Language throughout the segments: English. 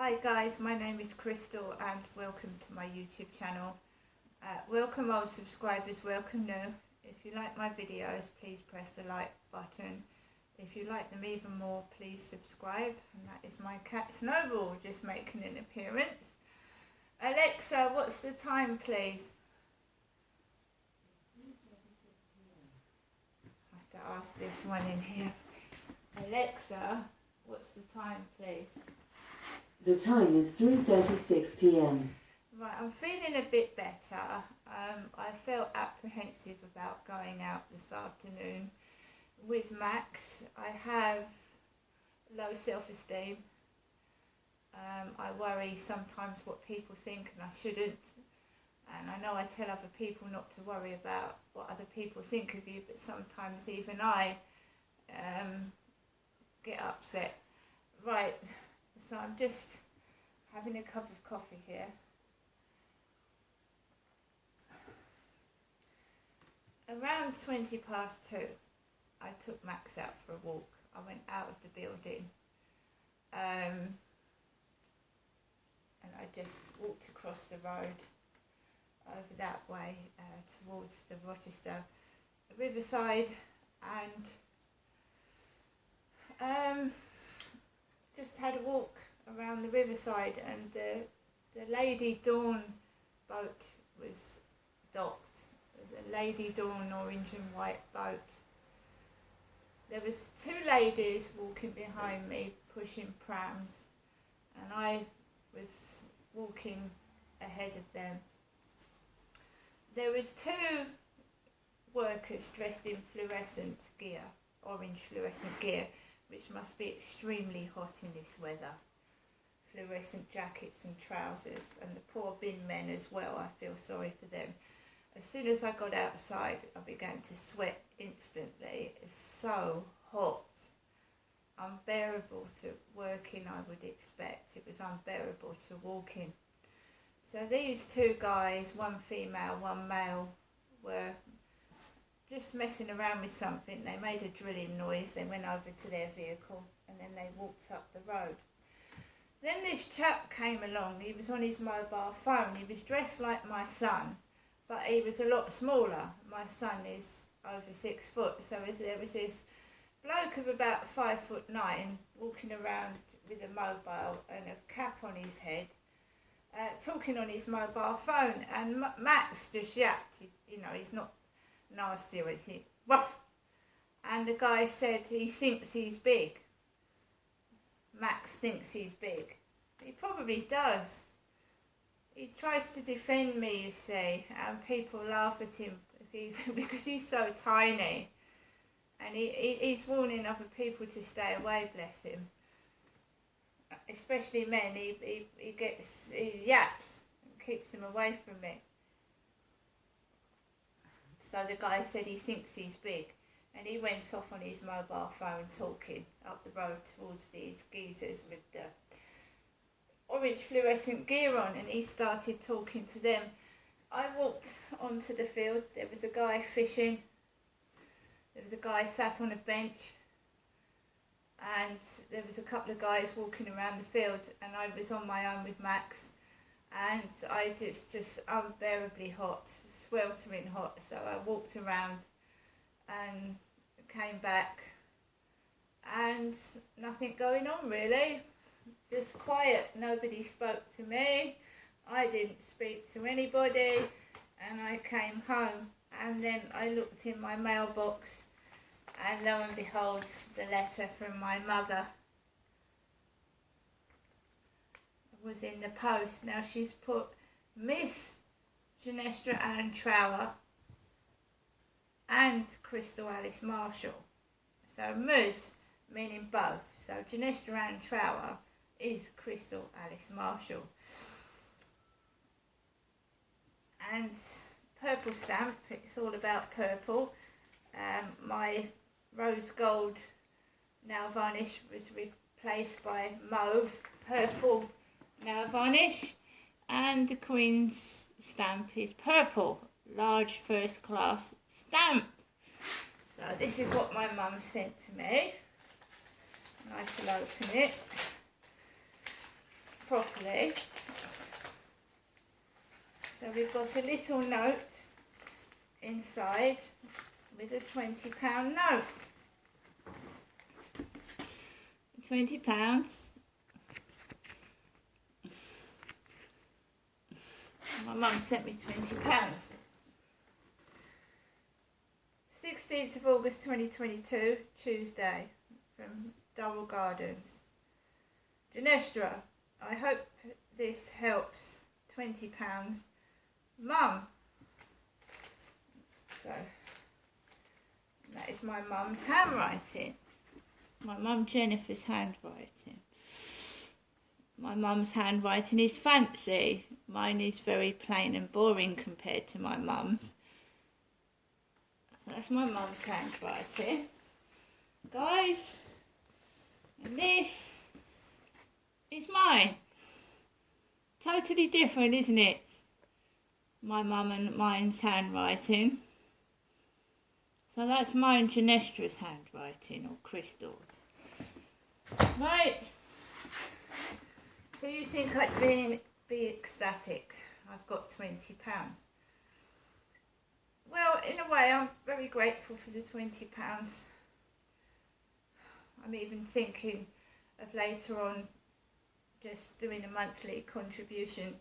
Hi guys, my name is Crystal and welcome to my YouTube channel. Welcome old subscribers, welcome new. If you like my videos, please press the like button. If you like them even more, please subscribe. And that is my cat Snowball just making an appearance. Alexa, what's the time please? I have to ask this one in here. Alexa, what's the time please? The time is 3:36 p.m. Right, I'm feeling a bit better. I felt apprehensive about going out this afternoon with Max. I have low self-esteem. I worry sometimes what people think and I shouldn't. And I know I tell other people not to worry about what other people think of you, but sometimes even I get upset. Right. So I'm just having a cup of coffee here. Around 2:20, I took Max out for a walk. I went out of the building and I just walked across the road over that way towards the Rochester Riverside and just had a walk around the riverside, and the Lady Dawn boat was docked. The Lady Dawn orange and white boat. There was two ladies walking behind me pushing prams, and I was walking ahead of them. There was two workers dressed in fluorescent gear, orange fluorescent gear, which must be extremely hot in this weather. Fluorescent jackets and trousers, and the poor bin men as well, I feel sorry for them. As soon as I got outside, I began to sweat instantly. It's so hot. Unbearable to work in, I would expect. It was unbearable to walk in. So these two guys, one female, one male, were just messing around with something. They made a drilling noise, they went over to their vehicle and then they walked up the road. Then this chap came along. He was on his mobile phone. He was dressed like my son, but he was a lot smaller. My son is over 6 foot, so there was this bloke of about 5'9" walking around with a mobile and a cap on his head, talking on his mobile phone, and Max just yapped. He's not nasty or anything. Ruff. And the guy said he thinks he's big. Max thinks he's big. He probably does. He tries to defend me, you see, and people laugh at him because he's so tiny. And he's warning other people to stay away, bless him. Especially men. He yaps and keeps them away from me. So the guy said he thinks he's big, and he went off on his mobile phone talking up the road towards these geezers with the orange fluorescent gear on, and he started talking to them. I walked onto the field. There was a guy fishing. There was a guy sat on a bench, and there was a couple of guys walking around the field, and I was on my own with Max. And I just unbearably hot, sweltering hot. So I walked around and came back, and nothing going on really. Just quiet. Nobody spoke to me. I didn't speak to anybody, and I came home. And then I looked in my mailbox, and lo and behold, the letter from my mother was in the post. Now she's put Miss Genestra Ann Trower and Crystal Alice Marshall. So Ms meaning both. So Genestra Ann Trower is Crystal Alice Marshall. And purple stamp, it's all about purple. My rose gold nail varnish was replaced by mauve purple nail varnish, and the Queen's stamp is purple, large first class stamp. So this is what my mum sent to me. I shall open it. properly. So we've got a little note inside with a £20 note. £20. My mum sent me £20. 16th of August 2022, Tuesday, from Durrell Gardens. Janestra, I hope this helps. £20. Mum. So, that is my mum's handwriting. My mum Jennifer's handwriting. My mum's handwriting is fancy. Mine is very plain and boring compared to my mum's. So that's my mum's handwriting. Guys, and this is mine. Totally different, isn't it? My mum and mine's handwriting. So that's mine, Janestra's handwriting, or Crystal's. Right. So you think I'd be ecstatic? I've got £20. Well, in a way, I'm very grateful for the £20. I'm even thinking of later on just doing a monthly contribution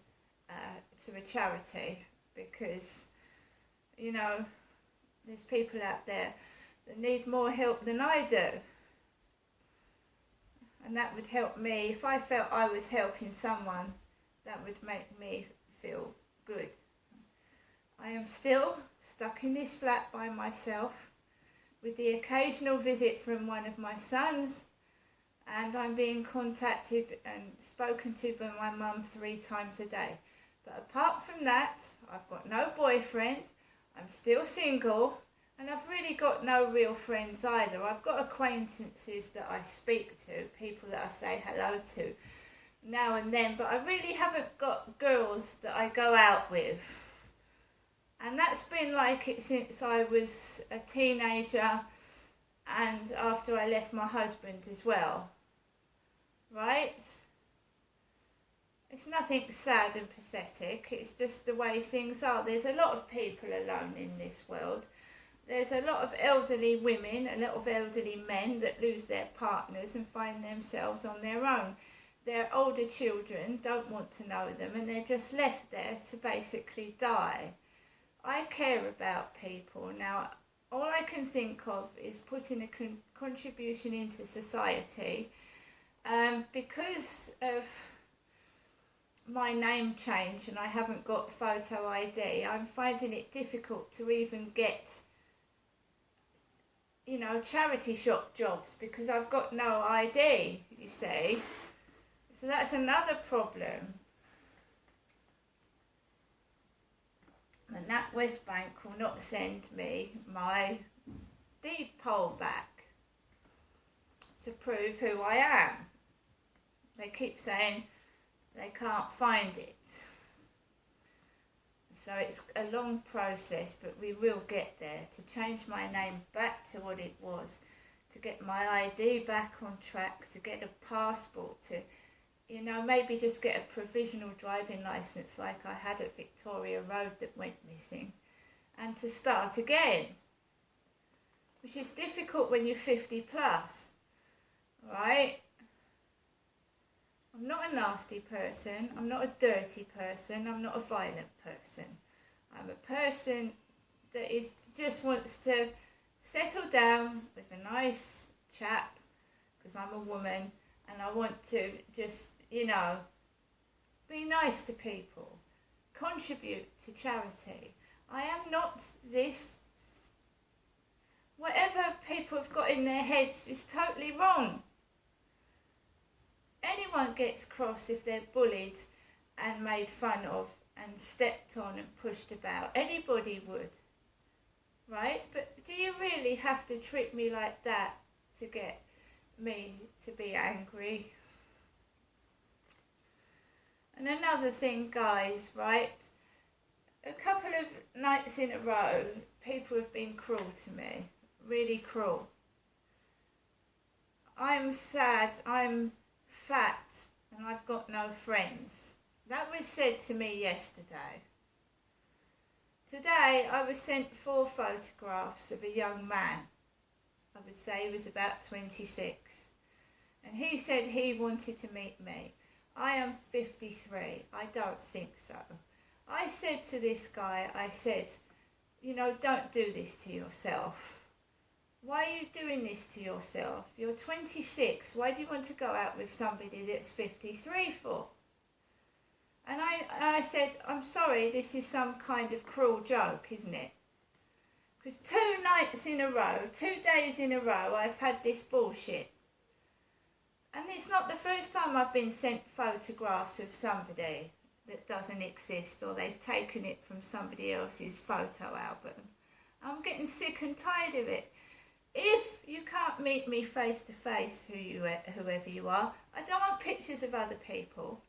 to a charity, because, you know, there's people out there that need more help than I do. And that would help me. If I felt I was helping someone, that would make me feel good. I am still stuck in this flat by myself, with the occasional visit from one of my sons, and I'm being contacted and spoken to by my mum 3 times a day. But apart from that, I've got no boyfriend, I'm still single, and I've really got no real friends either. I've got acquaintances that I speak to, people that I say hello to now and then, but I really haven't got girls that I go out with. And that's been like it since I was a teenager and after I left my husband as well. Right? It's nothing sad and pathetic, it's just the way things are. There's a lot of people alone in this world. There's a lot of elderly women, a lot of elderly men that lose their partners and find themselves on their own. Their older children don't want to know them and they're just left there to basically die. I care about people. Now, all I can think of is putting a contribution into society. Because of my name change and I haven't got photo ID, I'm finding it difficult to even get, you know, charity shop jobs because I've got no ID, you see. So that's another problem. And that West Bank will not send me my deed poll back to prove who I am. They keep saying they can't find it. So it's a long process, but we will get there, to change my name back to what it was, to get my ID back on track, to get a passport, to, you know, maybe just get a provisional driving licence like I had at Victoria Road that went missing, and to start again, which is difficult when you're 50 plus, right? I'm not a nasty person, I'm not a dirty person, I'm not a violent person. I'm a person that just wants to settle down with a nice chap, because I'm a woman, and I want to just, you know, be nice to people, contribute to charity. I am not this. Whatever people have got in their heads is totally wrong. Anyone gets cross if they're bullied and made fun of and stepped on and pushed about. Anybody would, right? But do you really have to treat me like that to get me to be angry? And another thing, guys, right? A couple of nights in a row, people have been cruel to me. Really cruel. I'm sad, I'm fat, and I've got no friends. That was said to me yesterday. Today I was sent 4 photographs of a young man. I would say he was about 26. And he said he wanted to meet me. I am 53. I don't think so. I said to this guy, I said, you know, don't do this to yourself. Why are you doing this to yourself? You're 26. Why do you want to go out with somebody that's 53 for? And I said, I'm sorry, this is some kind of cruel joke, isn't it? Because 2 nights in a row, 2 days in a row, I've had this bullshit. And it's not the first time I've been sent photographs of somebody that doesn't exist, or they've taken it from somebody else's photo album. I'm getting sick and tired of it. If you can't meet me face to face, whoever you are, I don't want pictures of other people.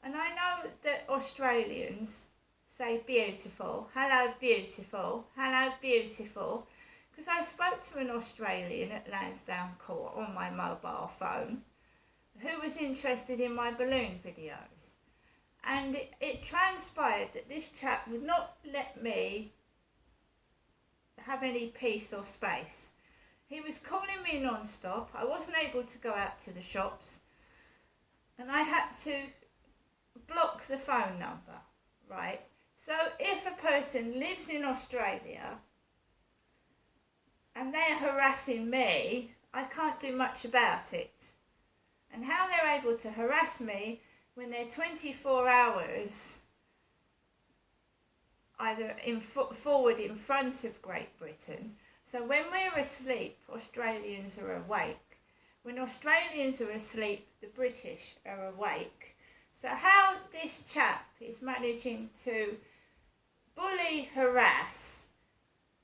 And I know that Australians say beautiful, hello beautiful, because I spoke to an Australian at Lansdowne Court on my mobile phone who was interested in my balloon videos. And it transpired that this chap would not let me have any peace or space. He was calling me non-stop. I wasn't able to go out to the shops. And I had to block the phone number, right? So if a person lives in Australia and they're harassing me, I can't do much about it. And how they're able to harass me when they're 24 hours either forward in front of Great Britain. So when we're asleep, Australians are awake. When Australians are asleep, the British are awake. So how this chap is managing to bully, harass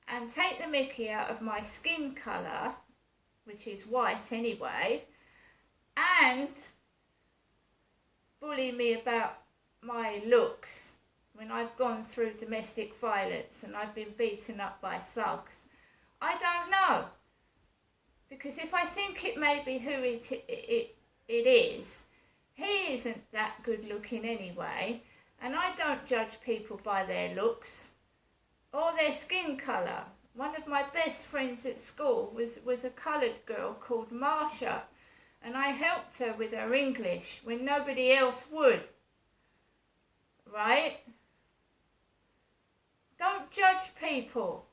and take the mickey out of my skin colour, which is white anyway, and bully me about my looks when I've gone through domestic violence and I've been beaten up by thugs, I don't know. Because if I think it may be who it is, he isn't that good looking anyway, and I don't judge people by their looks or their skin colour. One of my best friends at school was a coloured girl called Marsha, and I helped her with her English when nobody else would. Right? Don't judge people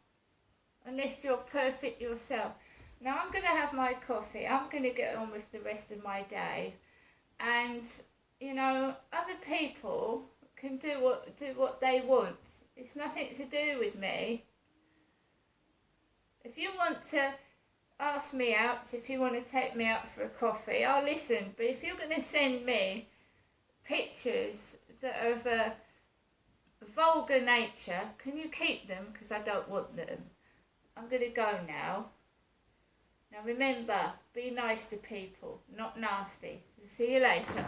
unless you're perfect yourself. Now I'm going to have my coffee. I'm going to get on with the rest of my day. And, you know, other people can do what they want. It's nothing to do with me. If you want to ask me out, if you want to take me out for a coffee, I'll listen. But if you're going to send me pictures that are of a vulgar nature, can you keep them? Because I don't want them. I'm going to go now. Now remember, be nice to people, not nasty. See you later.